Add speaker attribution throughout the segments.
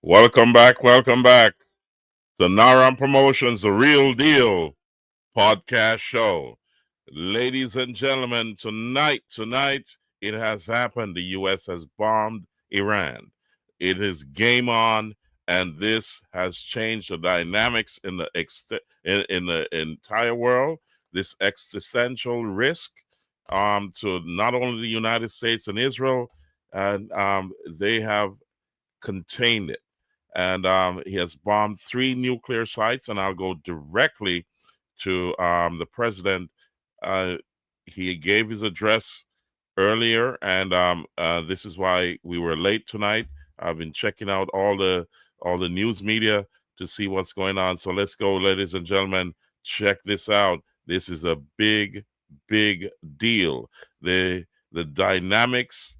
Speaker 1: Welcome back to Naram Promotions, the Real Deal podcast show. Ladies and gentlemen, tonight, it has happened. The U.S. has bombed Iran. It is game on, and this has changed the dynamics in the entire world. This existential risk to not only the United States and Israel, and they have contained it. And he has bombed 3 nuclear sites, and I'll go directly to the president. Uh, he gave his address earlier, and this is why we were late tonight. I've been checking out all the news media to see what's going on. So let's go, ladies and gentlemen, check this out. This is a big deal. The dynamics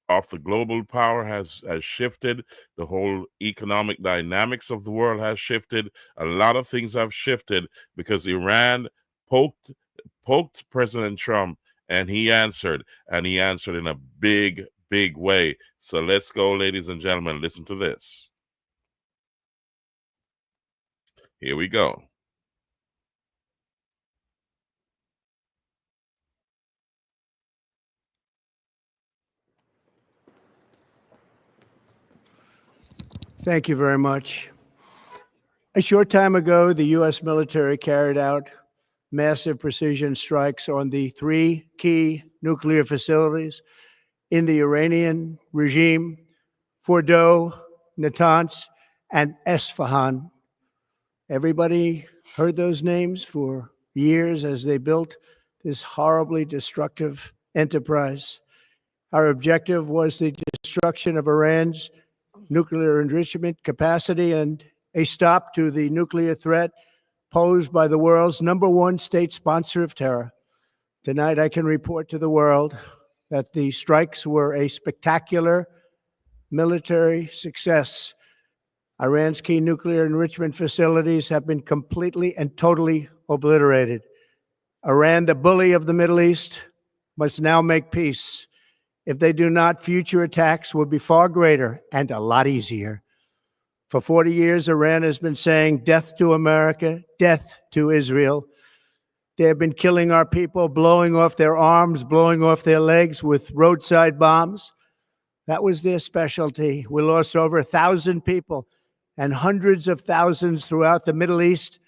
Speaker 1: of the global power has shifted. The whole economic dynamics of the world has shifted. A lot of things have shifted because Iran poked President Trump, and he answered in a big way. So let's go, ladies and gentlemen. Listen to this. Here we go.
Speaker 2: Thank you very much. A short time ago, the U.S. military carried out massive precision strikes on the 3 key nuclear facilities in the Iranian regime: Fordow, Natanz, and Esfahan. Everybody heard those names for years as they built this horribly destructive enterprise. Our objective was the destruction of Iran's nuclear enrichment capacity and a stop to the nuclear threat posed by the world's #1 state sponsor of terror. Tonight, I can report to the world that the strikes were a spectacular military success. Iran's key nuclear enrichment facilities have been completely and totally obliterated. Iran, the bully of the Middle East, must now make peace. If they do not, future attacks will be far greater and a lot easier. For 40 years, Iran has been saying death to America, death to Israel. They have been killing our people, blowing off their arms, blowing off their legs with roadside bombs. That was their specialty. We lost over 1,000 people, and hundreds of thousands throughout the Middle East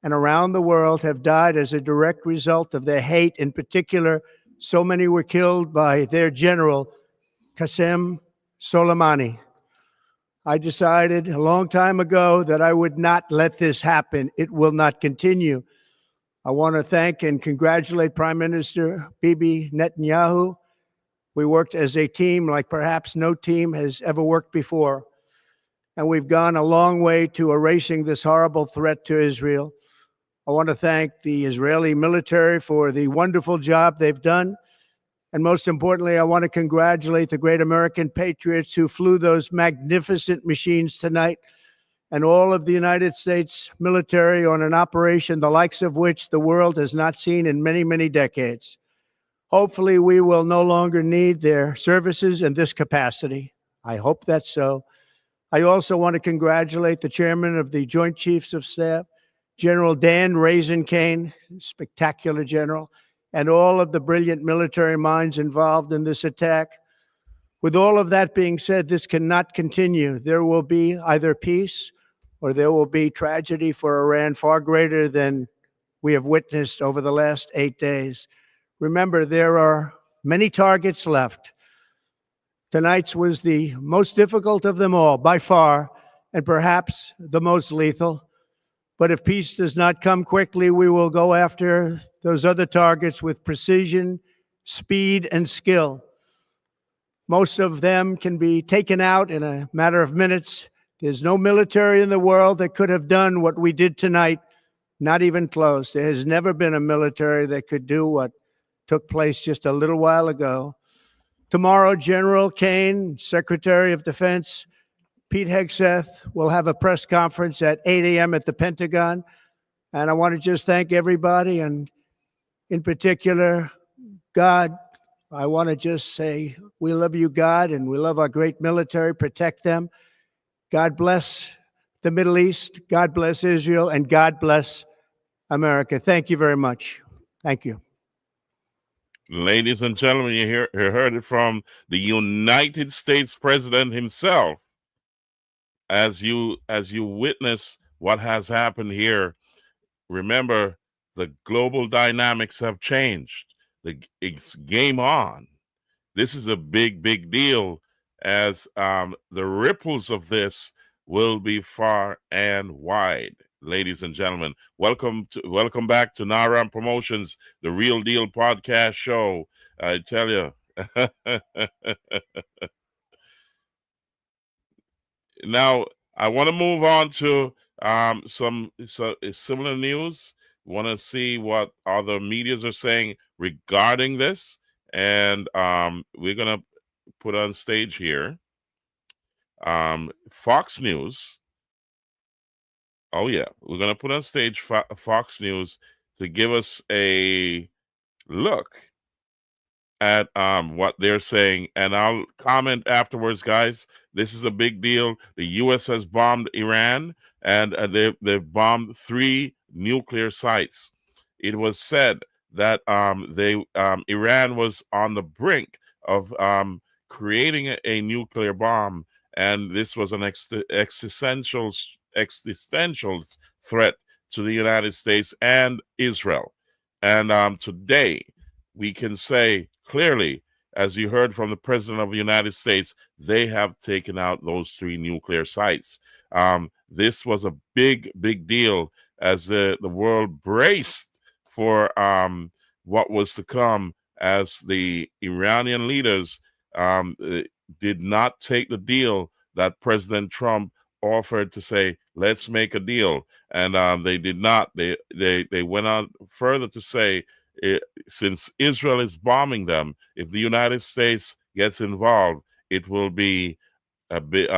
Speaker 2: and around the world have died as a direct result of their hate. In particular, so many were killed by their general, Qasem Soleimani. I decided a long time ago that I would not let this happen. It will not continue. I want to thank and congratulate Prime Minister Bibi Netanyahu. We worked as a team like perhaps no team has ever worked before. And we've gone a long way to erasing this horrible threat to Israel. I want to thank the Israeli military for the wonderful job they've done. And most importantly, I want to congratulate the great American patriots who flew those magnificent machines tonight, and all of the United States military on an operation the likes of which the world has not seen in many, many decades. Hopefully, we will no longer need their services in this capacity. I hope that's so. I also want to congratulate the chairman of the Joint Chiefs of Staff, General Dan Raisin-Kane, spectacular general, and all of the brilliant military minds involved in this attack. With all of that being said, this cannot continue. There will be either peace or there will be tragedy for Iran far greater than we have witnessed over the last 8 days. Remember, there are many targets left. Tonight's was the most difficult of them all, by far, and perhaps the most lethal. But if peace does not come quickly, we will go after those other targets with precision, speed, and skill. Most of them can be taken out in a matter of minutes. There's no military in the world that could have done what we did tonight, not even close. There has never been a military that could do what took place just a little while ago. Tomorrow, General Kane, Secretary of Defense, Pete Hegseth will have a press conference at 8 a.m. at the Pentagon. And I want to just thank everybody, and in particular, God. I want to just say we love you, God, and we love our great military. Protect them. God bless the Middle East. God bless Israel. And God bless America. Thank you very much. Thank you.
Speaker 1: Ladies and gentlemen, you heard it from the United States President himself. As you witness what has happened here, remember the global dynamics have changed. It's game on. This is a big deal, as the ripples of this will be far and wide. Ladies and gentlemen, welcome back to Naram Promotions, the Real Deal podcast show. I tell you. Now, I want to move on to some similar news. Want to see what other medias are saying regarding this, and we're gonna put on stage here Fox News. Oh yeah, we're gonna put on stage Fox News to give us a look at what they're saying, and I'll comment afterwards, guys. This is a big deal. The U.S. has bombed Iran, and they've bombed 3 nuclear sites. It was said that Iran was on the brink of creating a nuclear bomb, and this was an existential threat to the United States and Israel. And today, we can say clearly, as you heard from the President of the United States, they have taken out those 3 nuclear sites. This was a big deal as the world braced for what was to come, as the Iranian leaders did not take the deal that President Trump offered to say, let's make a deal. And they did not. They went on further to say, since Israel is bombing them, if the United States gets involved, it will be a bit.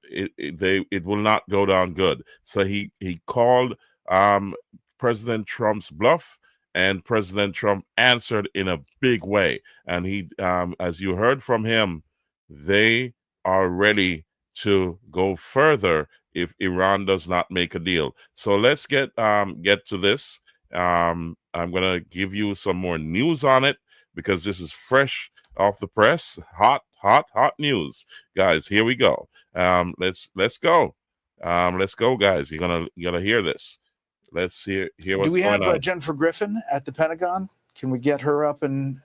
Speaker 1: It will not go down good. So he called President Trump's bluff, and President Trump answered in a big way. And he, as you heard from him, they are ready to go further if Iran does not make a deal. So let's get to this. I'm going to give you some more news on it, because this is fresh off the press. Hot news, guys. Here we go. Let's go. Let's go, guys. You're gonna hear this. Let's hear what's going on.
Speaker 3: Do we have Jennifer Griffin at the Pentagon? Can we get her up and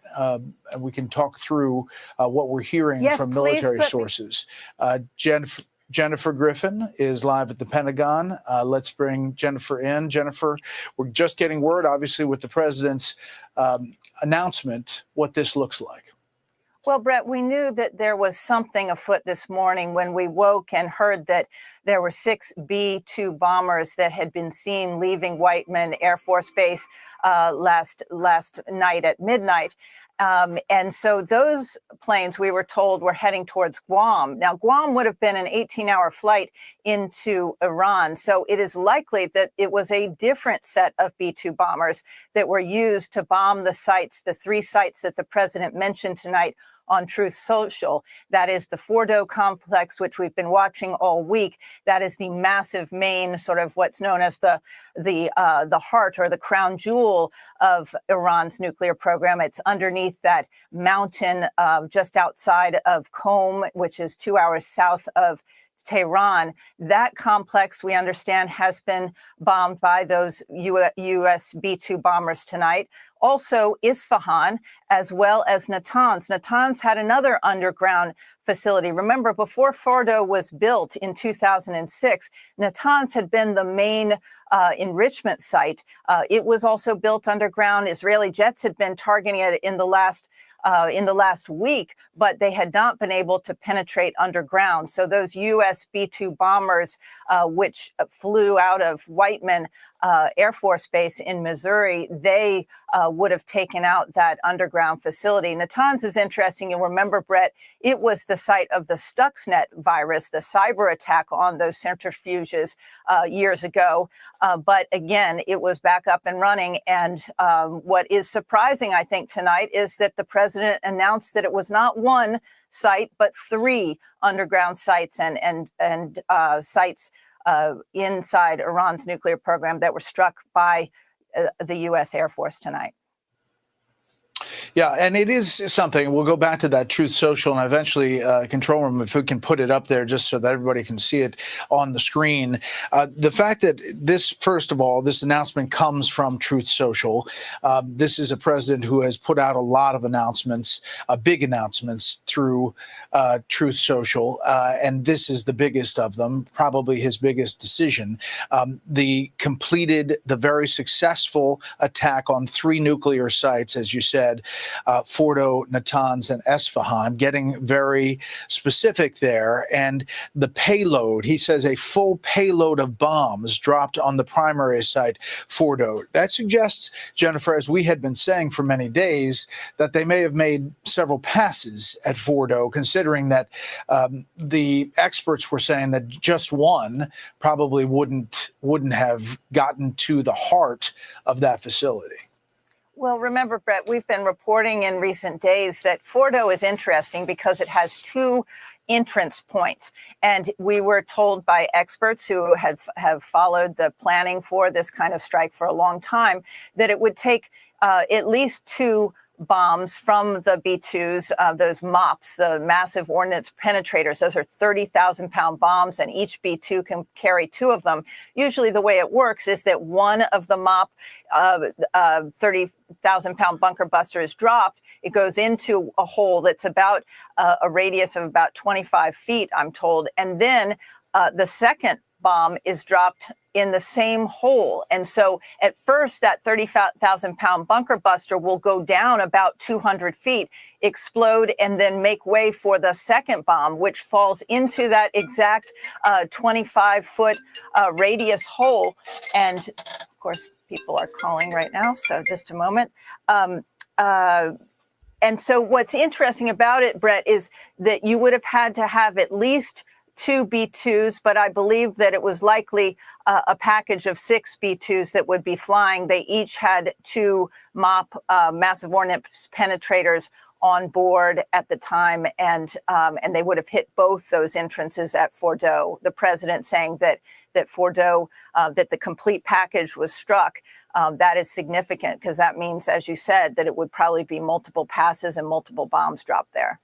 Speaker 3: we can talk through what we're hearing from military sources? Jennifer Griffin is live at the Pentagon. Let's bring Jennifer in. Jennifer, we're just getting word, obviously, with the president's announcement, what this looks like.
Speaker 4: Well, Brett, we knew that there was something afoot this morning when we woke and heard that there were 6 B-2 bombers that had been seen leaving Whiteman Air Force Base last night at midnight. And so those planes, we were told, were heading towards Guam. Now, Guam would have been an 18-hour flight into Iran. So it is likely that it was a different set of B-2 bombers that were used to bomb the sites, the 3 sites that the president mentioned tonight on Truth Social. That is the Fordo complex, which we've been watching all week. That is the massive main, sort of what's known as the heart or the crown jewel of Iran's nuclear program. It's underneath that mountain just outside of Qom, which is 2 hours south of Tehran. That complex, we understand, has been bombed by those U.S. B-2 bombers tonight. Also, Isfahan, as well as Natanz. Natanz had another underground facility. Remember, before Fordo was built in 2006, Natanz had been the main enrichment site. It was also built underground. Israeli jets had been targeting it in the last week, but they had not been able to penetrate underground. So those U.S. B-2 bombers, which flew out of Whiteman Air Force Base in Missouri, they would have taken out that underground facility. Natanz is interesting. You'll remember, Brett, it was the site of the Stuxnet virus, the cyber attack on those centrifuges years ago. But again, it was back up and running. And what is surprising, I think, tonight is that the president announced that it was not one site, but 3 underground sites and sites inside Iran's nuclear program that were struck by the U.S. Air Force tonight.
Speaker 3: Yeah, and it is something. We'll go back to that Truth Social and eventually control room, if we can put it up there just so that everybody can see it on the screen. The fact that this, first of all, this announcement comes from Truth Social. This is a president who has put out a lot of announcements, big announcements through Truth Social, and this is the biggest of them, probably his biggest decision. The very successful attack on 3 nuclear sites, as you said, Fordo, Natanz, and Esfahan, getting very specific there. And the payload, he says a full payload of bombs dropped on the primary site, Fordo. That suggests, Jennifer, as we had been saying for many days, that they may have made several passes at Fordo, considering that the experts were saying that just one probably wouldn't have gotten to the heart of that facility.
Speaker 4: Well, remember, Brett, we've been reporting in recent days that Fordo is interesting because it has 2 entrance points. And we were told by experts who have followed the planning for this kind of strike for a long time that it would take at least 2 bombs from the B-2s, those MOPs, the massive ordnance penetrators. Those are 30,000-pound bombs, and each B-2 can carry 2 of them. Usually the way it works is that one of the MOP 30,000-pound bunker buster is dropped. It goes into a hole that's about a radius of about 25 feet, I'm told. And then the second bomb is dropped in the same hole. And so at first, that 30,000-pound bunker buster will go down about 200 feet, explode, and then make way for the second bomb, which falls into that exact 25-foot radius hole. And of course, people are calling right now, so just a moment. And so what's interesting about it, Brett, is that you would have had to have at least 2 B-2s, but I believe that it was likely a package of 6 B-2s that would be flying. They each had 2 MOP massive ordnance penetrators on board at the time, and they would have hit both those entrances at Fordo. The president saying that Fordo, that the complete package was struck. That is significant because that means, as you said, that it would probably be multiple passes and multiple bombs dropped there.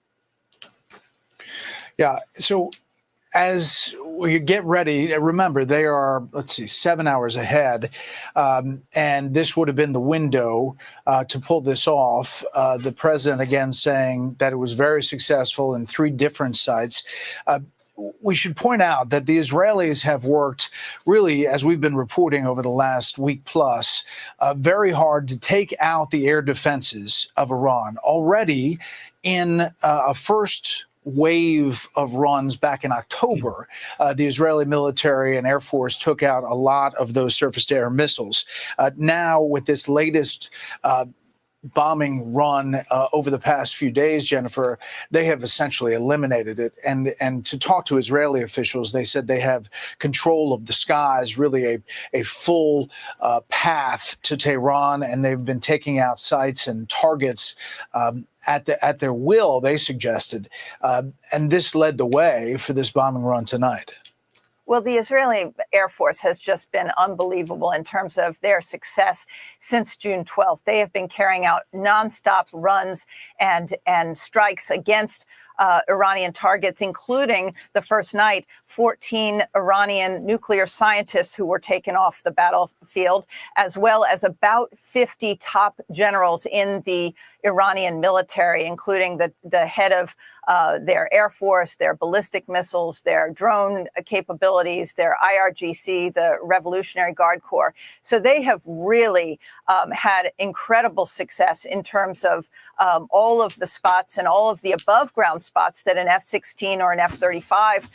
Speaker 3: Yeah. So as we get ready, remember, they are, 7 hours ahead. And this would have been the window to pull this off. The president, again, saying that it was very successful in 3 different sites. We should point out that the Israelis have worked really, as we've been reporting over the last week plus, very hard to take out the air defenses of Iran. Already in a first wave of runs back in October, the Israeli military and Air Force took out a lot of those surface-to-air missiles. Now, with this latest bombing run over the past few days, Jennifer, they have essentially eliminated it. And to talk to Israeli officials, they said they have control of the skies, really a full path to Tehran, and they've been taking out sites and targets at their will, they suggested. And this led the way for this bombing run tonight.
Speaker 4: Well, the Israeli Air Force has just been unbelievable in terms of their success since June 12th. They have been carrying out nonstop runs and strikes against Iranian targets, including the first night, 14 Iranian nuclear scientists who were taken off the battlefield, as well as about 50 top generals in the Iranian military, including the head of their Air Force, their ballistic missiles, their drone capabilities, their IRGC, the Revolutionary Guard Corps. So they have really had incredible success in terms of all of the spots and all of the above ground spots that an F-16 or an F-35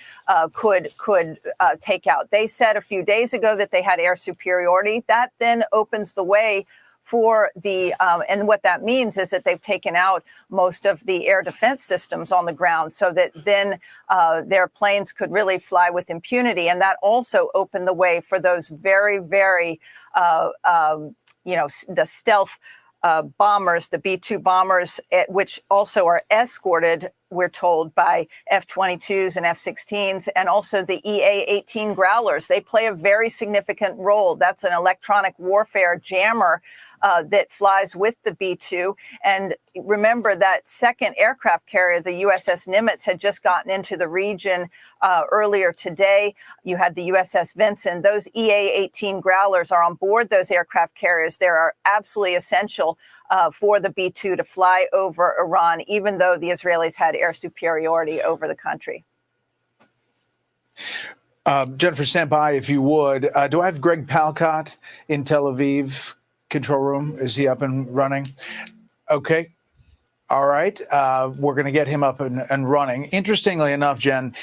Speaker 4: could take out. They said a few days ago that they had air superiority. That then opens the way for the, and what that means is that they've taken out most of the air defense systems on the ground so that then their planes could really fly with impunity. And that also opened the way for those very, very, the stealth bombers, the B-2 bombers, which also are escorted, we're told, by F-22s and F-16s, and also the EA-18 Growlers. They play a very significant role. That's an electronic warfare jammer that flies with the B-2. And remember that second aircraft carrier, the USS Nimitz, had just gotten into the region earlier today. You had the USS Vinson. Those EA-18 Growlers are on board those aircraft carriers. They are absolutely essential for the B-2 to fly over Iran, even though the Israelis had air superiority over the country.
Speaker 3: Jennifer, stand by if you would. Do I have Greg Palcott in Tel Aviv control room? Is he up and running? Okay. All right. We're going to get him up and running. Interestingly enough, Jen,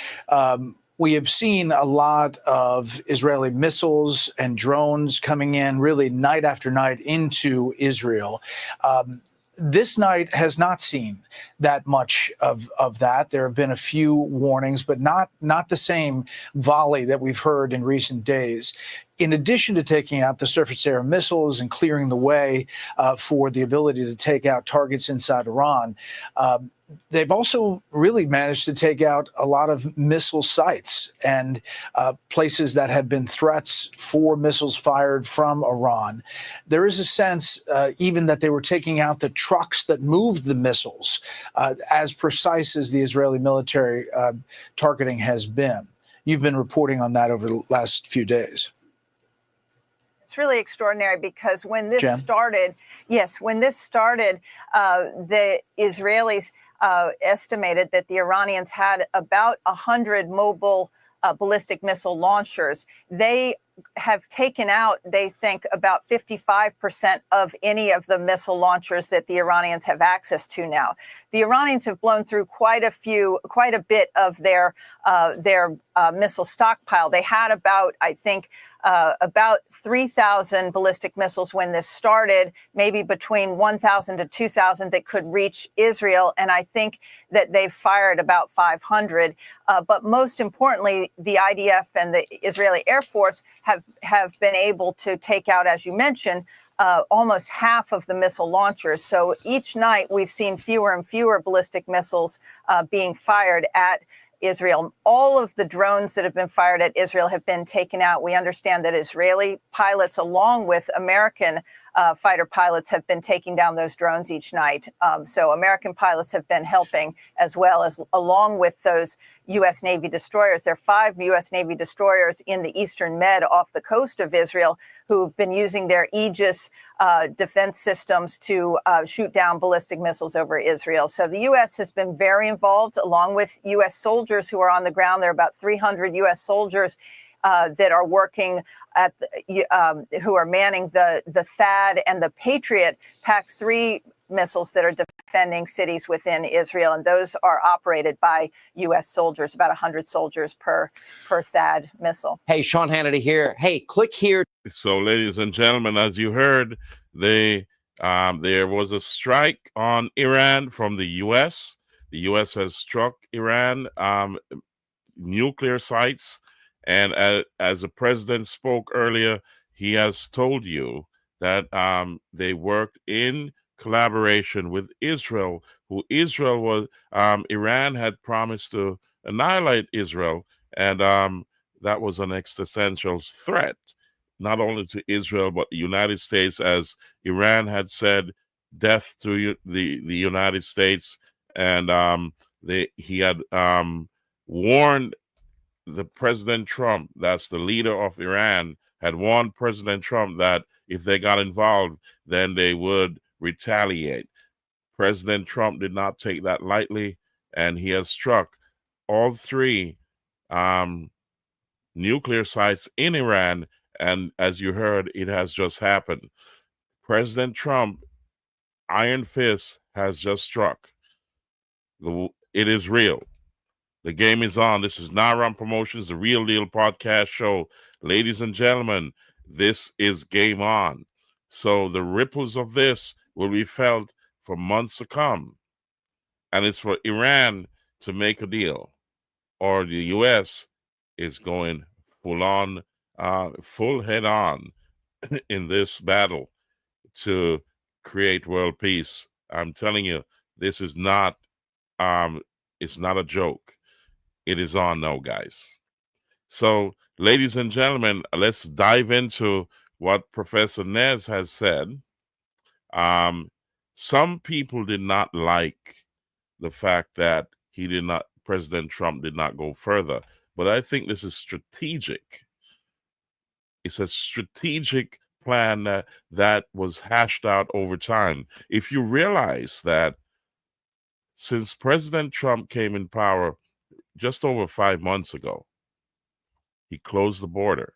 Speaker 3: we have seen a lot of Israeli missiles and drones coming in really night after night into Israel. This night has not seen that much of that. There have been a few warnings, but not the same volley that we've heard in recent days. In addition to taking out the surface-to-air missiles and clearing the way for the ability to take out targets inside Iran, they've also really managed to take out a lot of missile sites and places that have been threats for missiles fired from Iran. There is a sense even that they were taking out the trucks that moved the missiles, as precise as the Israeli military targeting has been. You've been reporting on that over the last few days.
Speaker 4: It's really extraordinary because when this
Speaker 3: Jen?
Speaker 4: started, the Israelis estimated that the Iranians had about 100 mobile ballistic missile launchers. They have taken out, they think, about 55% of any of the missile launchers that the Iranians have access to now. The Iranians have blown through quite a bit of their missile stockpile. They had about 3,000 ballistic missiles when this started, maybe between 1,000 to 2,000 that could reach Israel. And I think that they've fired about 500. But most importantly, the IDF and the Israeli Air Force have been able to take out, as you mentioned, almost half of the missile launchers. So each night we've seen fewer and fewer ballistic missiles being fired at Israel. All of the drones that have been fired at Israel have been taken out. We understand that Israeli pilots, along with American fighter pilots, have been taking down those drones each night. So American pilots have been helping as well, as along with those U.S. Navy destroyers. There are 5 U.S. Navy destroyers in the Eastern Med off the coast of Israel who've been using their Aegis defense systems to shoot down ballistic missiles over Israel. So the U.S. has been very involved, along with U.S. soldiers who are on the ground. There are about 300 U.S. soldiers that are working at who are manning the THAAD and the Patriot PAC-3 missiles that are defending cities within Israel, and those are operated by U.S. soldiers, about 100 soldiers per THAAD missile.
Speaker 5: Hey, Sean Hannity here. Hey, click here.
Speaker 1: So, ladies and gentlemen, as you heard, there was a strike on Iran from the U.S. The U.S. has struck Iran nuclear sites, and as the president spoke earlier, he has told you that they worked in collaboration with Israel, Iran had promised to annihilate Israel, and that was an existential threat, not only to Israel, but the United States, as Iran had said, death to the United States, and he had warned the President Trump, that's the leader of Iran, had warned President Trump that if they got involved, then they would retaliate. President Trump did not take that lightly, and he has struck all 3 nuclear sites in Iran, and as you heard, it has just happened. President Trump, iron fist, has just struck. It is real. The game is on. This is Naram Promotions, the Real Deal podcast show. Ladies and gentlemen, this is game on. So the ripples of this will be felt for months to come. And it's for Iran to make a deal, or the U.S. is going full on, full head on in this battle to create world peace. I'm telling you, this is not, it's not a joke. It is on now, guys. So, ladies and gentlemen, let's dive into what Professor Nez has said. Some people did not like the fact that President Trump did not go further, but I think this is strategic. It's a strategic plan that was hashed out over time. If you realize that since President Trump came in power just over 5 months ago, he closed the border.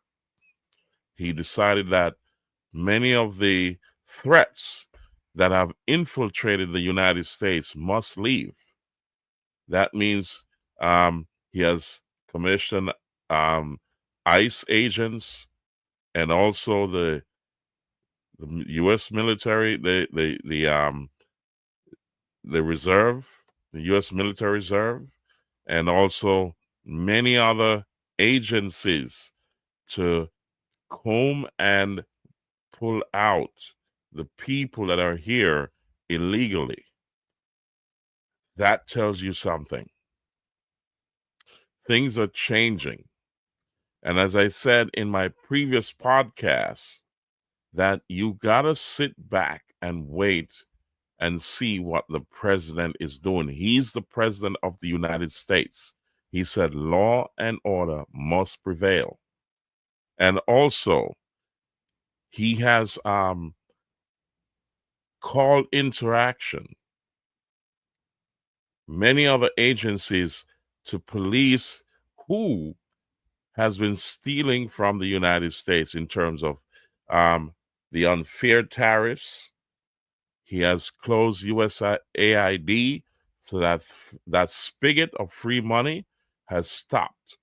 Speaker 1: He decided that many of the threats that have infiltrated the United States must leave. That means he has commissioned ICE agents and also the U.S. military, the reserve, the U.S. military reserve, and also many other agencies to comb and pull out the people that are here illegally. That tells you something. Things are changing. And as I said in my previous podcast, that you gotta sit back and wait and see what the president is doing. He's the president of the United States. He said law and order must prevail. And also, he has called into action many other agencies to police who has been stealing from the United States in terms of the unfair tariffs. He has closed USAID so that spigot of free money has stopped.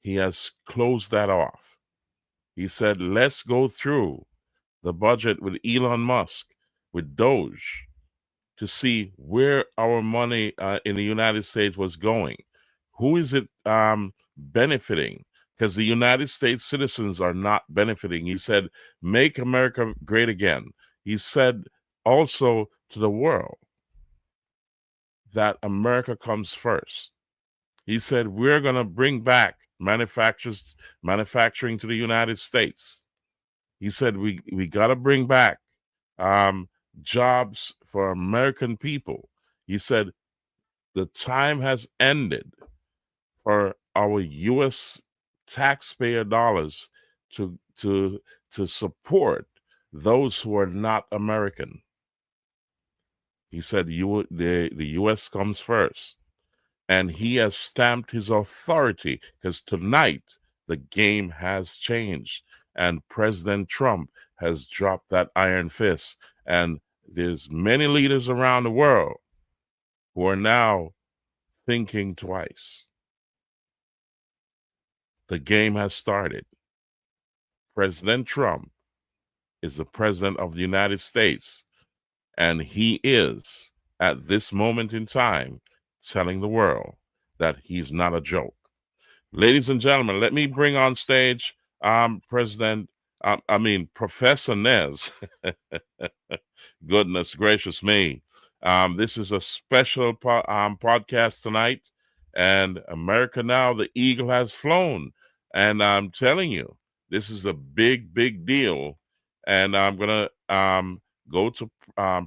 Speaker 1: He has closed that off. He said, let's go through the budget with Elon Musk, with Doge, to see where our money in the United States was going. Who is it benefiting? Because the United States citizens are not benefiting. He said, make America great again. He said also to the world that America comes first. He said, we're going to bring back manufacturing to the United States. He said, we got to bring back jobs for American people. He said, the time has ended for our U.S. taxpayer dollars to support those who are not American. He said, the U.S. comes first. And he has stamped his authority, because tonight the game has changed. And President Trump has dropped that iron fist. And there's many leaders around the world who are now thinking twice. The game has started. President Trump is the president of the United States, and he is, at this moment in time, telling the world that he's not a joke. Ladies and gentlemen, let me bring on stage Professor Nez. Goodness gracious me. This is a special podcast tonight, and America Now, the eagle has flown. And I'm telling you, this is a big, big deal. And I'm going to go to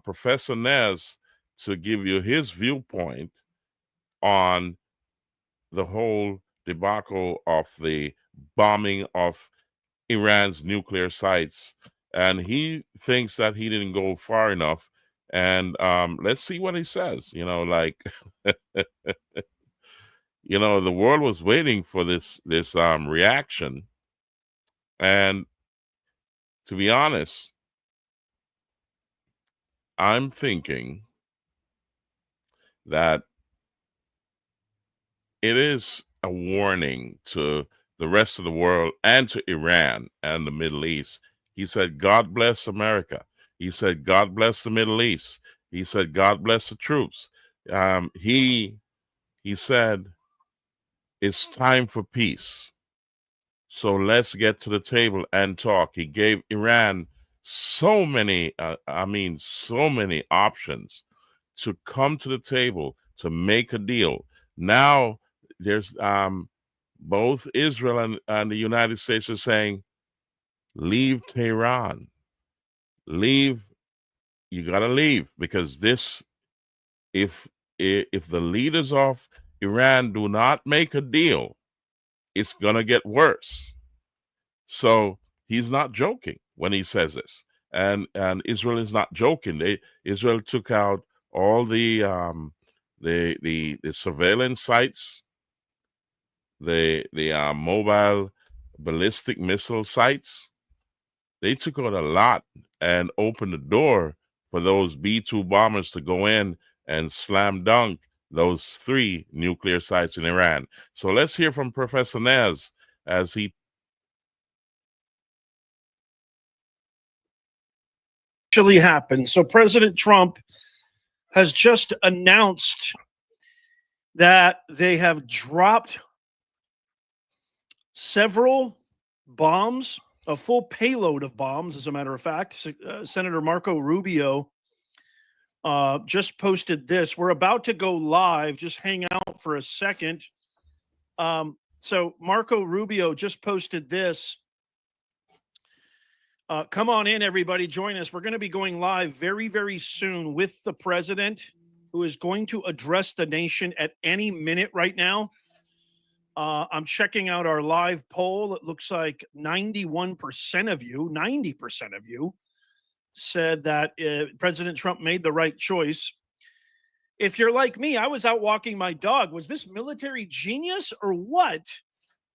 Speaker 1: Professor Nez to give you his viewpoint on the whole debacle of the bombing of Iran's nuclear sites. And he thinks that he didn't go far enough. And let's see what he says. You know, like, you know, the world was waiting for this reaction. And to be honest, I'm thinking that it is a warning to the rest of the world and to Iran and the Middle East. He said, God bless America. He said, God bless the Middle East. He said, God bless the troops. He said, it's time for peace. So let's get to the table and talk. He gave Iran so many, so many options to come to the table to make a deal. Now there's both Israel and the United States are saying, leave Tehran, leave. You gotta leave because this, if the leaders of Iran do not make a deal, it's gonna get worse. So he's not joking when he says this, and Israel is not joking. Israel took out all the surveillance sites, the mobile ballistic missile sites. They took out a lot and opened the door for those B-2 bombers to go in and slam dunk those 3 nuclear sites in Iran. So let's hear from Professor Nez as he
Speaker 6: actually happened. So President Trump has just announced that they have dropped several bombs, a full payload of bombs, as a matter of fact. Senator Marco Rubio just posted this. We're about to go live. Just hang out for a second. So Marco Rubio just posted this. Come on in, everybody. Join us. We're going to be going live very, very soon with the president, who is going to address the nation at any minute right now. I'm checking out our live poll. It looks like 91% of you, 90% of you said that President Trump made the right choice. If you're like me, I was out walking my dog. Was this military genius or what?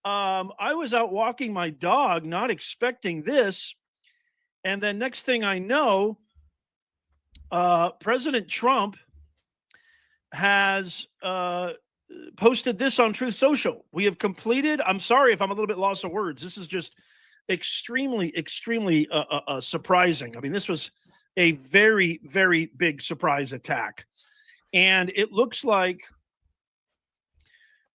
Speaker 6: I was out walking my dog, not expecting this. And then next thing I know, President Trump has posted this on Truth Social. We have completed. I'm sorry if I'm a little bit lost of words. This is just extremely, extremely surprising. I mean, this was a very, very big surprise attack. And it looks like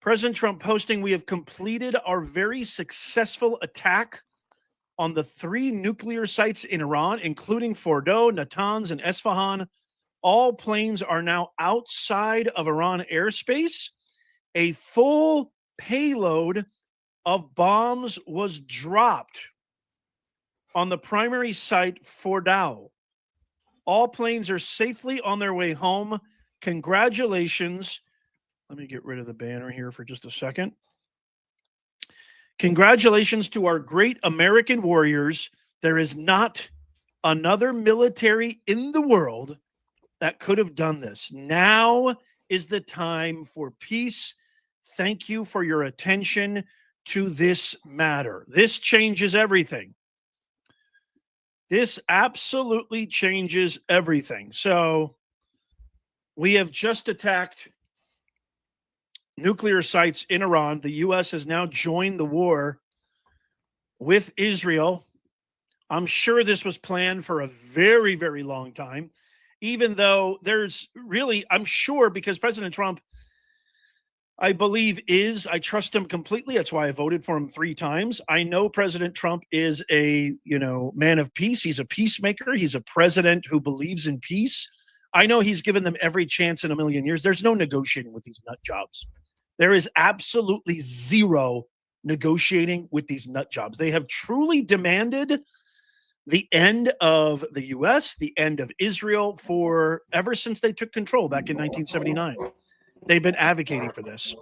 Speaker 6: President Trump posting, we have completed our very successful attack on the 3 nuclear sites in Iran, including Fordow, Natanz, and Esfahan. All planes are now outside of Iran airspace. A full payload of bombs was dropped on the primary site, Fordow. All planes are safely on their way home. Congratulations. Let me get rid of the banner here for just a second. Congratulations to our great American warriors. There is not another military in the world that could have done this. Now is the time for peace. Thank you for your attention to this matter. This changes everything. This absolutely changes everything. So we have just attacked nuclear sites in Iran. The U.S. has now joined the war with Israel. I'm sure this was planned for a very, very long time, even though there's really, I'm sure, because President Trump, I believe, I trust him completely. That's why I voted for him 3 times. I know President Trump is a, man of peace. He's a peacemaker. He's a president who believes in peace. I know he's given them every chance in a million years. There's no negotiating with these nut jobs. There is absolutely zero negotiating with these nut jobs. They have truly demanded the end of the U.S., the end of Israel ever since they took control back in 1979. They've been advocating for this.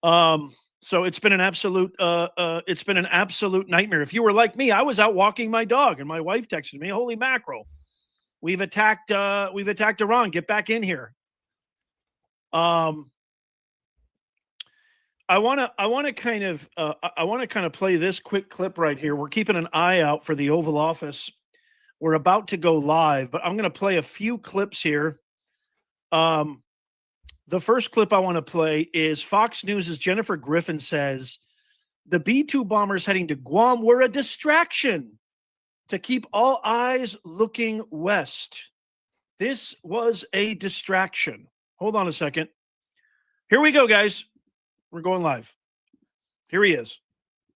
Speaker 6: So it's been an absolute nightmare. If you were like me, I was out walking my dog and my wife texted me, "Holy mackerel. We've attacked Iran. Get back in here." I want to kind of play this quick clip right here. We're keeping an eye out for the Oval Office We're about to go live, but I'm going to play a few clips here. The first clip I want to play is Fox News' Jennifer Griffin says the B-2 bombers heading to Guam were a distraction to keep all eyes looking west. This was a distraction. Hold on a second. Here we go, guys. We're going live. Here he is.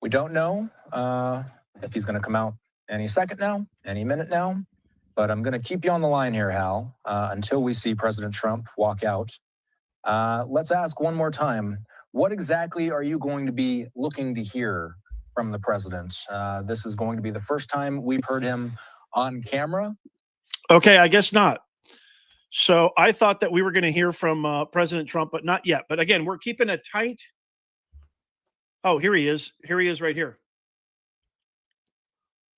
Speaker 7: We don't know if he's going to come out any second now, any minute now, but I'm going to keep you on the line here, Hal, until we see President Trump walk out. Let's ask one more time, what exactly are you going to be looking to hear from the president? This is going to be the first time we've heard him on camera.
Speaker 6: Okay, I guess not. So I thought that we were going to hear from President Trump, but not yet. But again, we're keeping it tight. Oh, here he is. Here he is right here.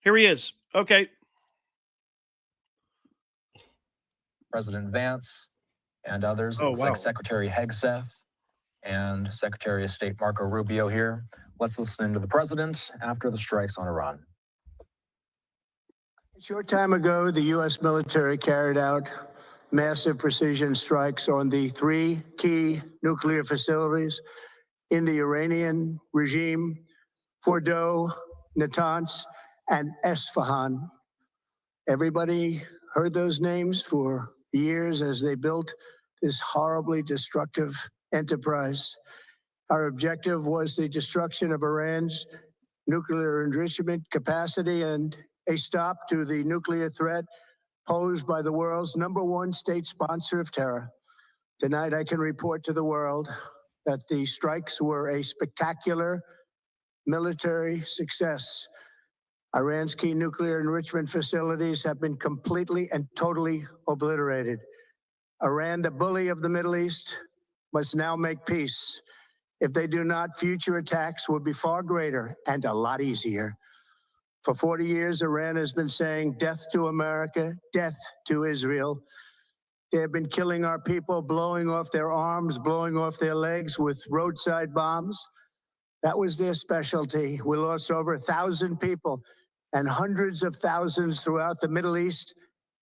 Speaker 6: Here he is. Okay.
Speaker 7: President Vance and others.
Speaker 6: Oh,
Speaker 7: Looks
Speaker 6: wow.
Speaker 7: like Secretary Hegseth and Secretary of State Marco Rubio here. Let's listen to the president after the strikes on Iran.
Speaker 2: A short time ago, the U.S. military carried out massive precision strikes on the 3 key nuclear facilities in the Iranian regime, Fordow, Natanz, and Esfahan. Everybody heard those names for years as they built this horribly destructive enterprise. Our objective was the destruction of Iran's nuclear enrichment capacity and a stop to the nuclear threat posed by the world's #1 state sponsor of terror. Tonight, I can report to the world that the strikes were a spectacular military success. Iran's key nuclear enrichment facilities have been completely and totally obliterated. Iran, the bully of the Middle East, must now make peace. If they do not, future attacks will be far greater and a lot easier. For 40 years, Iran has been saying death to America, death to Israel. They have been killing our people, blowing off their arms, blowing off their legs with roadside bombs. That was their specialty. We lost over 1,000 people, and hundreds of thousands throughout the Middle East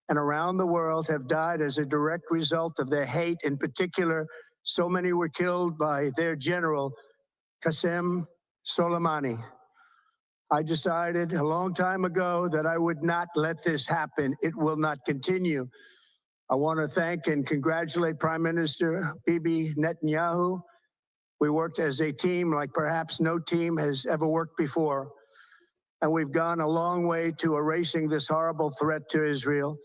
Speaker 2: and around the world have died as a direct result of their hate. In particular, so many were killed by their general, Qasem Soleimani. I decided a long time ago that I would not let this happen. It will not continue. I want to thank and congratulate Prime Minister Bibi Netanyahu. We worked as a team like perhaps no team has ever worked before. And we've gone a long way to erasing this horrible threat to Israel.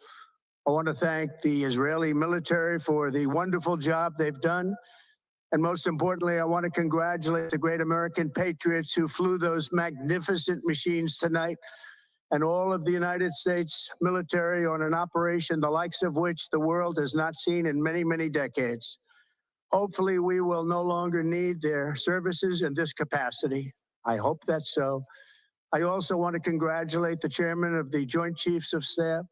Speaker 2: I want to thank the Israeli military for the wonderful job they've done. And most importantly, I want to congratulate the great American patriots who flew those magnificent machines tonight, and all of the United States military on an operation the likes of which the world has not seen in many, many decades. Hopefully, we will no longer need their services in this capacity. I hope that's so. I also want to congratulate the chairman of the Joint Chiefs of Staff,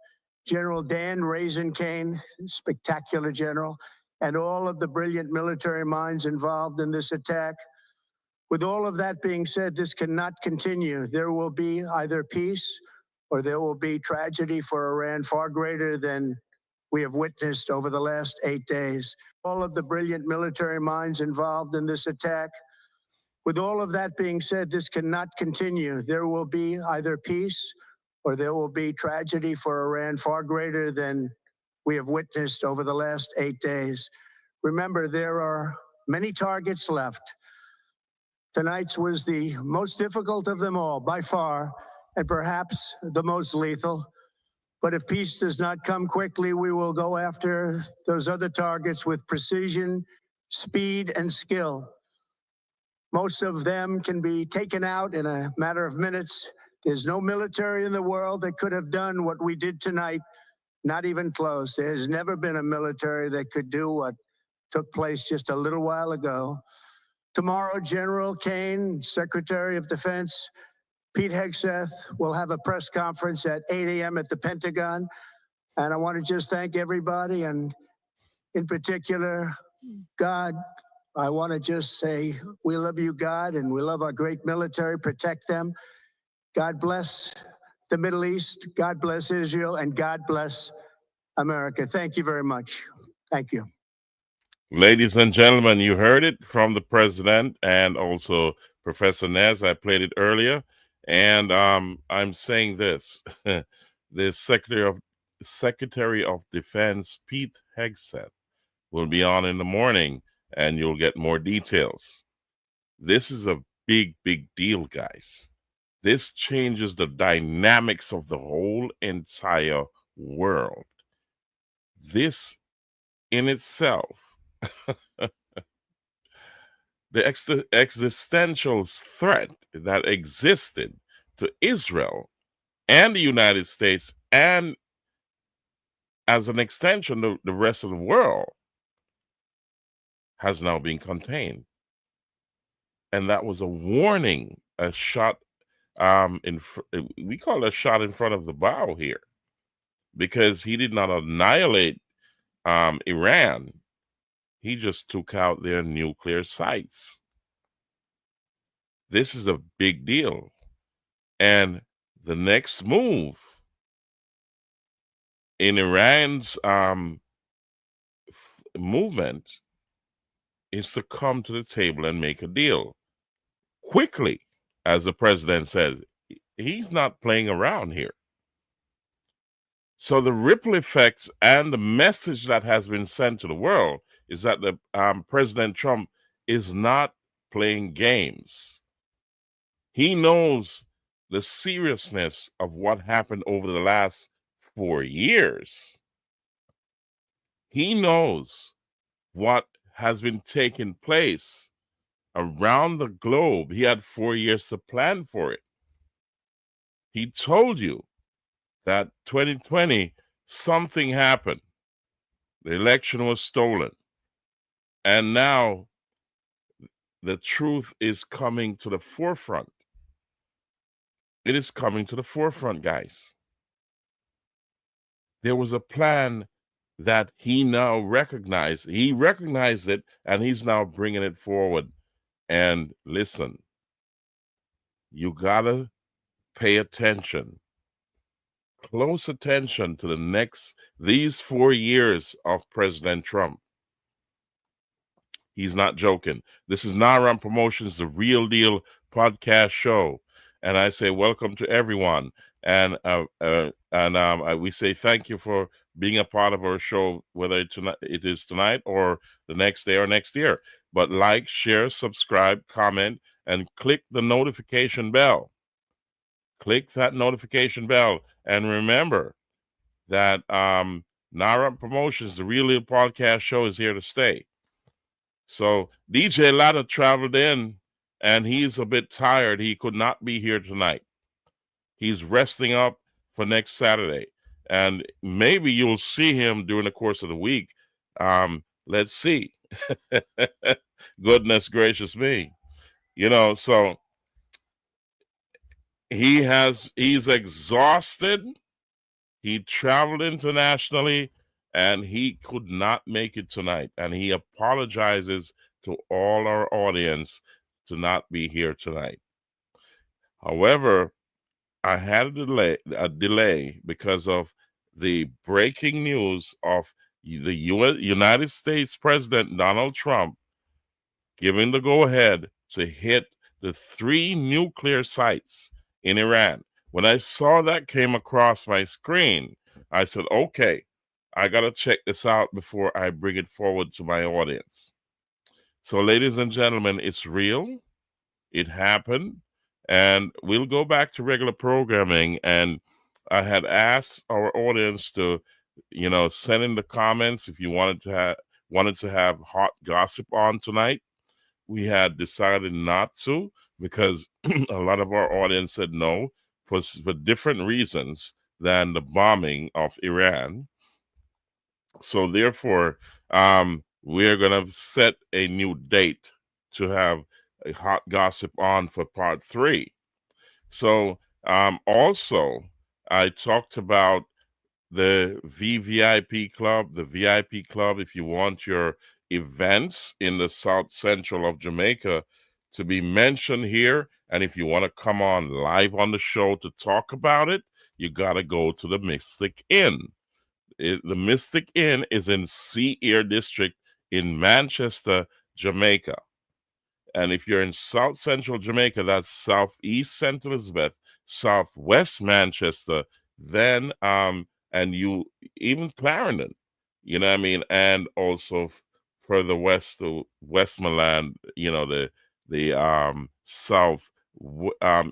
Speaker 2: General Dan Raisin-Kane, spectacular general, and all of the brilliant military minds involved in this attack. With all of that being said, this cannot continue. There will be either peace or there will be tragedy for Iran far greater than we have witnessed over the last 8 days. All of the brilliant military minds involved in this attack. With all of that being said, this cannot continue. There will be either peace or there will be tragedy for Iran far greater than we have witnessed over the last 8 days. Remember, there are many targets left. Tonight's was the most difficult of them all, by far, and perhaps the most lethal. But if peace does not come quickly, we will go after those other targets with precision, speed, and skill. Most of them can be taken out in a matter of minutes. There's no military in the world that could have done what we did tonight. Not even close. There has never been a military that could do what took place just a little while ago. Tomorrow, General Kane, Secretary of Defense, Pete Hegseth will have a press conference at 8 a.m. at the Pentagon. And I want to just thank everybody, and in particular, God. I want to just say we love you, God, and we love our great military. Protect them. God bless the Middle East, God bless Israel, and God bless America. Thank you very much. Thank you.
Speaker 1: Ladies and gentlemen, you heard it from the president and also Professor Nez. I played it earlier, and I'm saying this: the Secretary of Defense Pete Hegseth will be on in the morning, and you'll get more details. This is a big, big deal, guys. This changes the dynamics of the whole entire world. This in itself, the existential threat that existed to Israel and the United States, and as an extension, the rest of the world, has now been contained. And that was a warning, a shot we call it a shot in front of the bow here, because he did not annihilate Iran. He just took out their nuclear sites. This is a big deal. And the next move in Iran's movement is to come to the table and make a deal quickly. As the president says, he's not playing around here. So the ripple effects and the message that has been sent to the world is that the President Trump is not playing games. He knows the seriousness of what happened over the last 4 years. He knows what has been taking place around the globe. He had 4 years to plan for it. He told you that 2020, something happened. The election was stolen. And now the truth is coming to the forefront. It is coming to the forefront, guys. There was a plan that he now recognized. He recognized it, and he's now bringing it forward. And listen, you gotta pay attention, close attention to these 4 years of President Trump. He's not joking. This is Naram Promotions, the Real Deal podcast show. And I say welcome to everyone. And we say thank you for being a part of our show, whether it is tonight or the next day or next year. But like, share, subscribe, comment, and click the notification bell. Click that notification bell. And remember that Naram Promotions, the Real Deal podcast show, is here to stay. So DJ Latta traveled in, and he's a bit tired. He could not be here tonight. He's resting up for next Saturday. And maybe you'll see him during the course of the week. Let's see. Goodness gracious me. So he's exhausted. He traveled internationally, and he could not make it tonight. And he apologizes to all our audience to not be here tonight. However, I had a delay because of the breaking news of the United States President Donald Trump giving the go-ahead to hit the 3 nuclear sites in Iran. When I saw that came across my screen, I said, okay, I got to check this out before I bring it forward to my audience. So, ladies and gentlemen, it's real. It happened. And we'll go back to regular programming. And I had asked our audience to, send in the comments if you wanted to have hot gossip on tonight. We had decided not to, because a lot of our audience said no for different reasons than the bombing of Iran. So therefore, we're going to set a new date to have a hot gossip on for part 3. So also, I talked about the VVIP Club. The VIP Club, if you want your events in the South Central of Jamaica to be mentioned here, and if you want to come on live on the show to talk about it, you got to go to the Mystic Inn. The Mystic Inn is in Sea Air District in Manchester, Jamaica. And if you're in South Central Jamaica, that's Southeast St. Elizabeth, Southwest Manchester, then and you even Clarendon, you know what I mean, and also further west to Westmoreland, you know, the south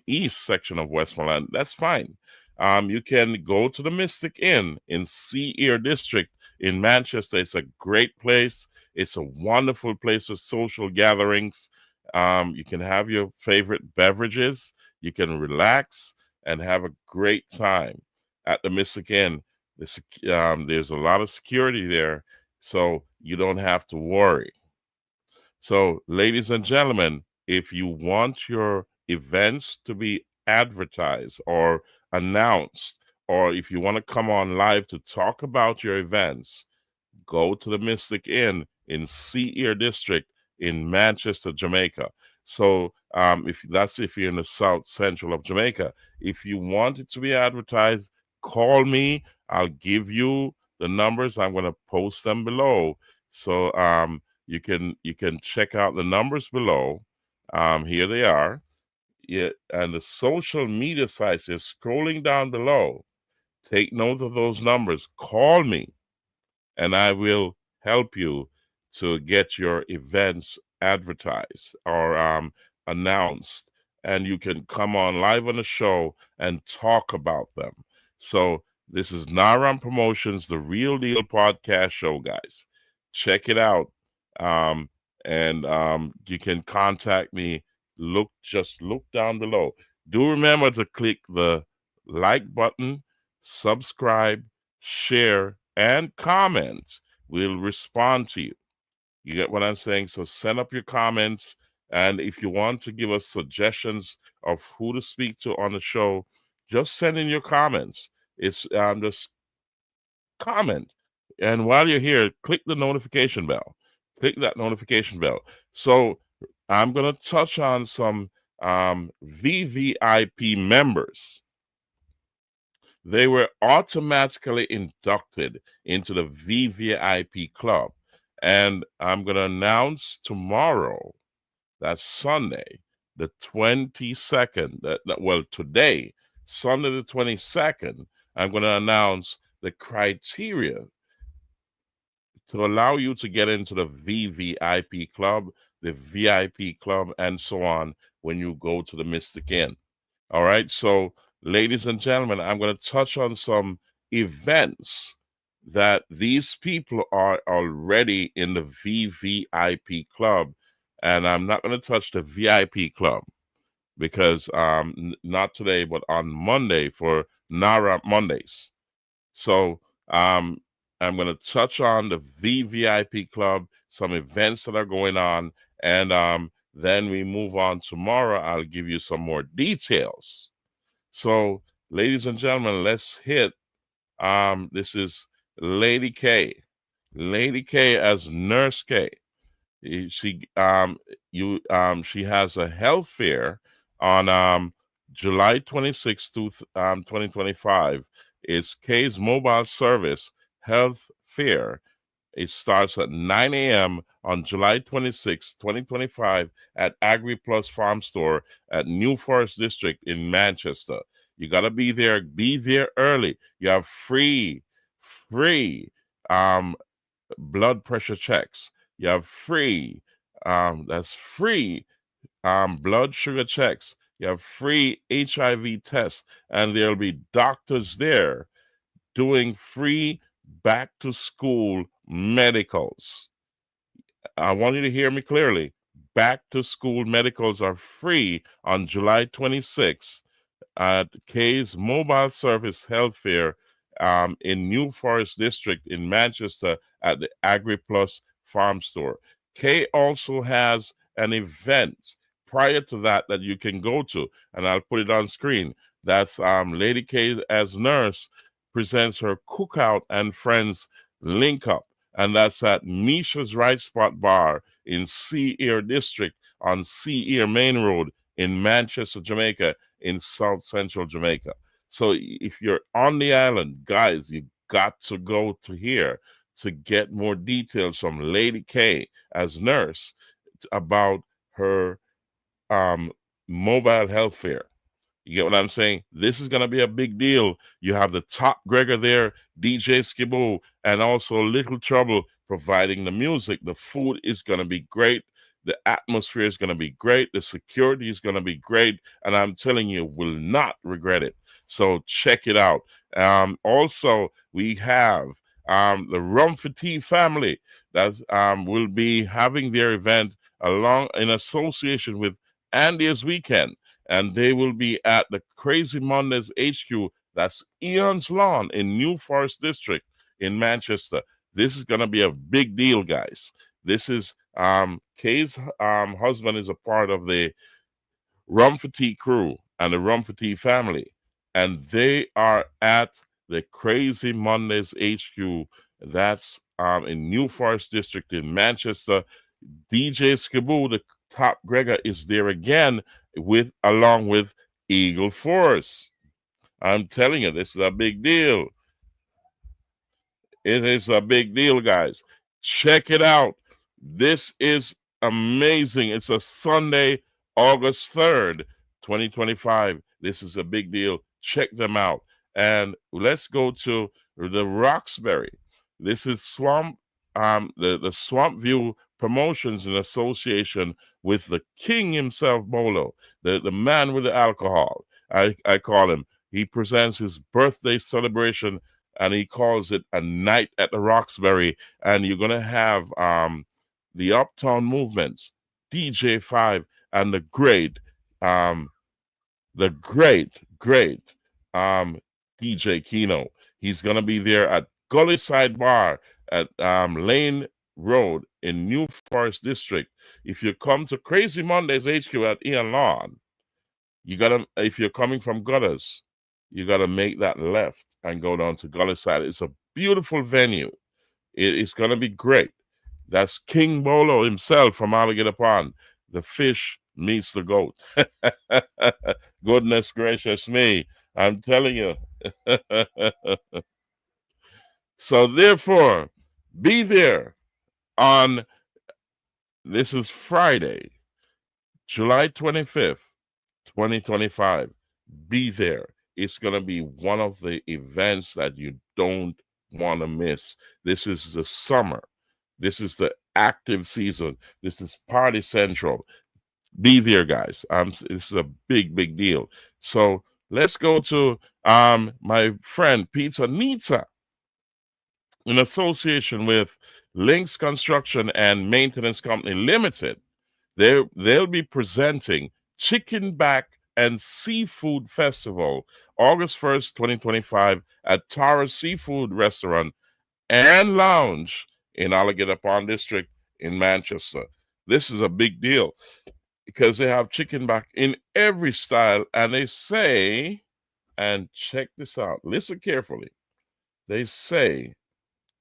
Speaker 1: east section of Westmoreland. That's fine. You can go to the Mystic Inn in Sea Air District in Manchester. It's a great place. It's a wonderful place for social gatherings. You can have your favorite beverages. You can relax and have a great time at the Mystic Inn. There's a lot of security there, so you don't have to worry. So, ladies and gentlemen, if you want your events to be advertised or announced, or if you want to come on live to talk about your events, go to the Mystic Inn in Sea Air District in Manchester, Jamaica. So if you're in the South Central of Jamaica, if you want it to be advertised, call me. I'll give you the numbers. I'm going to post them below. So you can check out the numbers below. Here they are. Yeah, and the social media sites are scrolling down below. Take note of those numbers. Call me, and I will help you to get your events advertised or announced, and you can come on live on the show and talk about them. So this is Naram Promotions, the Real Deal podcast show, guys. Check it out, and you can contact me. Just look down below. Do remember to click the like button, subscribe, share, and comment. We'll respond to you. You get what I'm saying? So send up your comments. And if you want to give us suggestions of who to speak to on the show, just send in your comments. It's just comment. And while you're here, click the notification bell. Click that notification bell. So I'm going to touch on some VVIP members. They were automatically inducted into the VVIP club. And I'm going to announce tomorrow, that's Sunday, the 22nd, today, Sunday the 22nd, I'm going to announce the criteria to allow you to get into the VVIP club, the VIP club, and so on when you go to the Mystic Inn. All right, so ladies and gentlemen, I'm going to touch on some events that these people are already in the VVIP club, and I'm not going to touch the VIP club because not today, but on Monday for Nara Mondays. So I'm going to touch on the VVIP club, some events that are going on, and then we move on tomorrow. I'll give you some more details. So, ladies and gentlemen, let's hit. This is Lady K. Lady K as Nurse K. She has a health fair on July 26, 2025. It's K's Mobile Service Health Fair. It starts at 9 a.m. on July 26, 2025 at Agri Plus Farm Store at New Forest District in Manchester. You got to be there. Be there early. You have free blood pressure checks. You have free blood sugar checks. You have free HIV tests. And there'll be doctors there doing free back to school medicals. I want you to hear me clearly. Back to school medicals are free on July 26th at K's Mobile Service Health Fair in New Forest District in Manchester at the Agri Plus Farm Store. K also has an event prior to that you can go to, and I'll put it on screen. That's Lady K as Nurse presents her Cookout and Friends Link Up, and that's at Misha's Right Spot Bar in Sea Air District on Sea Air Main Road in Manchester, Jamaica, in South Central Jamaica. So if you're on the island, guys, you got to go to here to get more details from Lady K as nurse about her mobile health fair. You get what I'm saying? This is going to be a big deal. You have the top Gregor there, DJ Skibbo, and also Little Trouble providing the music. The food is going to be great. The atmosphere is going to be great. The security is going to be great. And I'm telling you, will not regret it. So check it out. Also, we have the Rumfati family that will be having their event along in association with Andy's Weekend. And they will be at the Crazy Mondays HQ. That's Eon's Lawn in New Forest District in Manchester. This is going to be a big deal, guys. This is Kay's husband is a part of the Rumfati crew and the Rumfati family. And they are at the Crazy Mondays HQ. That's in New Forest District in Manchester. DJ Skiboo, the top Gregor, is there again along with Eagle Force. I'm telling you, this is a big deal. It is a big deal, guys. Check it out. This is amazing. It's a Sunday, August 3rd, 2025. This is a big deal. Check them out. And let's go to the Roxbury. This is Swamp, the Swamp View Promotions in association with the king himself, Bolo, the man with the alcohol. I call him. He presents his birthday celebration, and he calls it a night at the Roxbury. And you're going to have the Uptown Movements, DJ 5, and the great DJ Kino. He's going to be there at Gully Side Bar at Lane Road in New Forest District. If you come to Crazy Mondays HQ at Ian Lawn, if you're coming from Gutters, you gotta make that left and go down to Gully Side. It's a beautiful venue. It's gonna be great. That's King Bolo himself from Alligator Pond. The fish meets the goat. Goodness gracious me. I'm telling you. So therefore, be there on, this is Friday, July 25th, 2025. Be there. It's going to be one of the events that you don't want to miss. This is the summer. This is the active season. This is Party Central. Be there, guys. This is a big, big deal. So let's go to my friend Pizza Nita in association with Links Construction and Maintenance Company Limited. They'll be presenting Chicken Back and Seafood Festival, August 1st, 2025, at Tara Seafood Restaurant and Lounge in Alligator Pond District in Manchester. This is a big deal because they have chicken back in every style, and they say, and check this out, listen carefully, they say,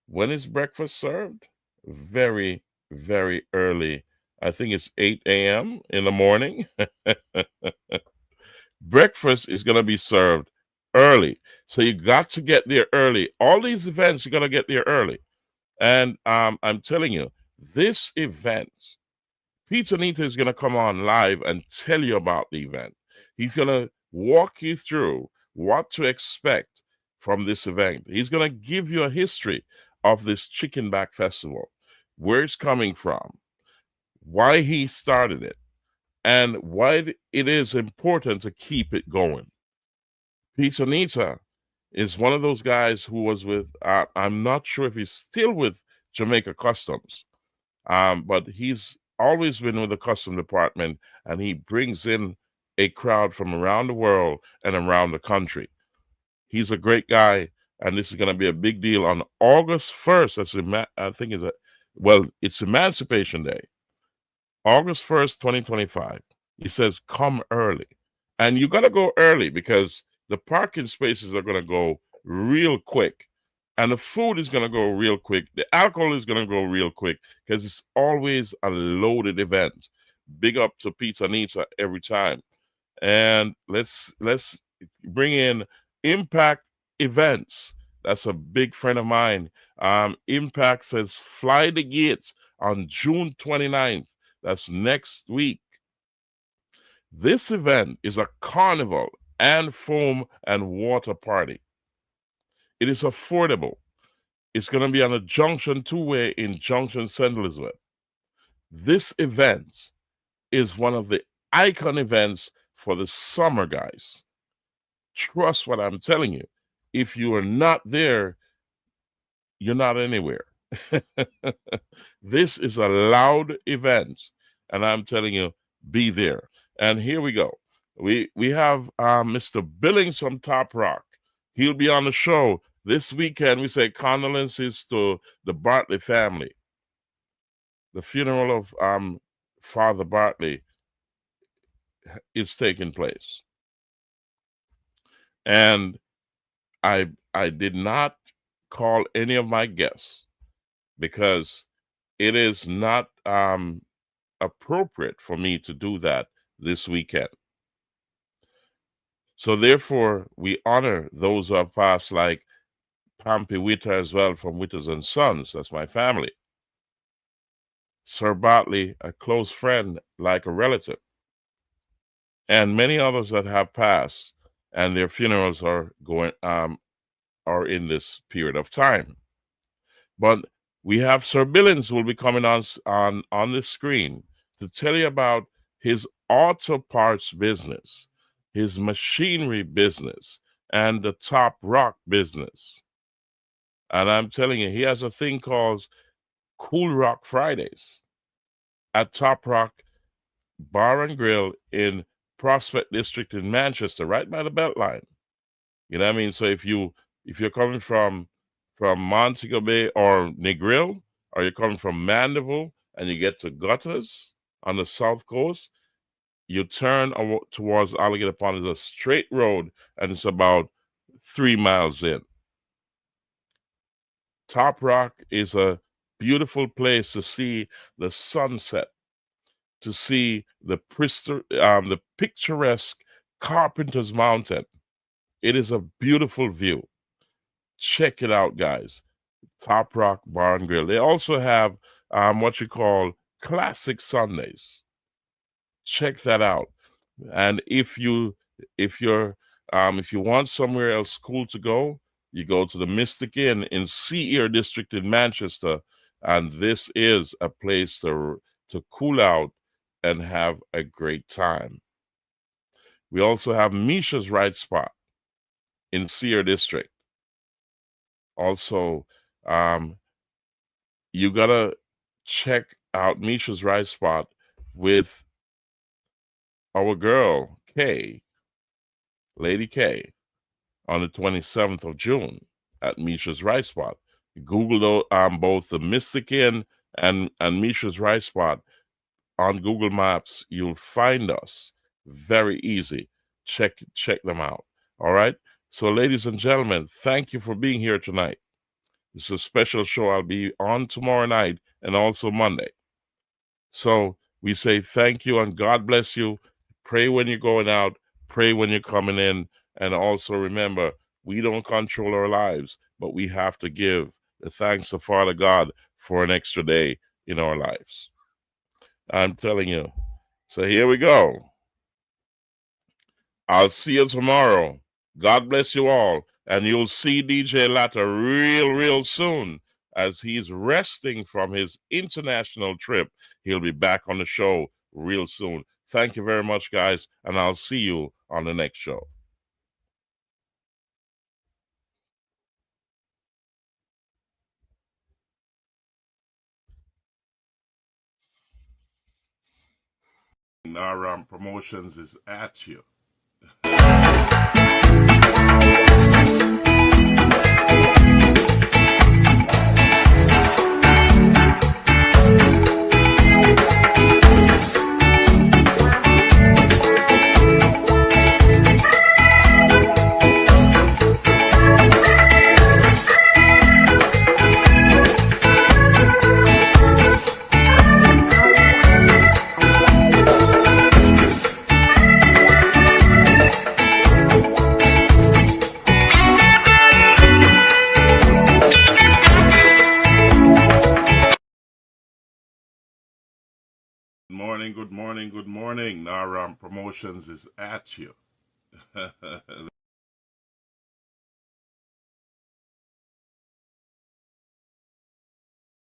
Speaker 1: when is breakfast served? Very, very early. I think it's 8 a.m. in the morning. Breakfast is going to be served early. So you got to get there early. All these events, you got to get there early. And I'm telling you, this event, Pizza Nita is going to come on live and tell you about the event. He's going to walk you through what to expect from this event. He's going to give you a history of this Chicken Back Festival, where it's coming from, why he started it, and why it is important to keep it going. Pizza Nita is one of those guys who was with, I'm not sure if he's still with Jamaica Customs, but he's always been with the custom department, and he brings in a crowd from around the world and around the country. He's a great guy, and this is going to be a big deal on August 1st. I think it's Emancipation Day. August 1st, 2025. He says, come early. And you got to go early because the parking spaces are going to go real quick. And the food is going to go real quick. The alcohol is going to go real quick because it's always a loaded event. Big up to Pizza Nita every time. And let's bring in Impact Events, that's a big friend of mine. Impact says fly the gates on June 29th. That's next week. This event is a carnival and foam and water party. It is affordable. It's going to be on a Junction 2-way in Junction St. Elizabeth. This event is one of the icon events for the summer, guys. Trust what I'm telling you. If you are not there, you're not anywhere. This is a loud event, and I'm telling you, be there. And here we go. We have Mr. Billings from Top Rock. He'll be on the show this weekend. We say condolences to the Bartley family. The funeral of Father Bartley is taking place. And I did not call any of my guests because it is not appropriate for me to do that this weekend. So therefore, we honor those who have passed, like Pampy Witter as well from Witters and Sons. That's my family. Sir Bartley, a close friend, like a relative. And many others that have passed, and their funerals are going are in this period of time. But we have Sir Billings who will be coming on the screen to tell you about his auto parts business, his machinery business, and the Top Rock business. And I'm telling you, he has a thing called Cool Rock Fridays at Top Rock Bar and Grill in Prospect District in Manchester, right by the Beltline. You know what I mean? So if you're coming from Montego Bay or Negril, or you're coming from Mandeville and you get to Gutters on the south coast, you turn towards Alligator Pond. It's a straight road, and it's about 3 miles in. Top Rock is a beautiful place to see the sunset, to see the picturesque Carpenter's Mountain. It is a beautiful view. Check it out, guys. Top Rock Bar and Grill. They also have what you call Classic Sundays. Check that out. And if you want somewhere else cool to go, you go to the Mystic Inn in Sea Air District in Manchester, and this is a place to cool out and have a great time. We also have Misha's Right Spot in Sea Air District. Also, you gotta check out Misha's Right Spot with our girl Kay, Lady K, on the 27th of June at Misha's Right Spot. Google both the Mystic Inn and Misha's Right Spot on Google Maps. You'll find us very easy. Check them out. All right. So, ladies and gentlemen, thank you for being here tonight. This is a special show. I'll be on tomorrow night and also Monday. So we say thank you and God bless you. Pray when you're going out. Pray when you're coming in. And also remember, we don't control our lives, but we have to give the thanks to Father God for an extra day in our lives. I'm telling you. So here we go. I'll see you tomorrow. God bless you all. And you'll see DJ Latta real soon as he's resting from his international trip. He'll be back on the show real soon. Thank you very much, guys. And I'll see you on the next show. Naram Promotions is at you. good morning, good morning. Naram Promotions is at you.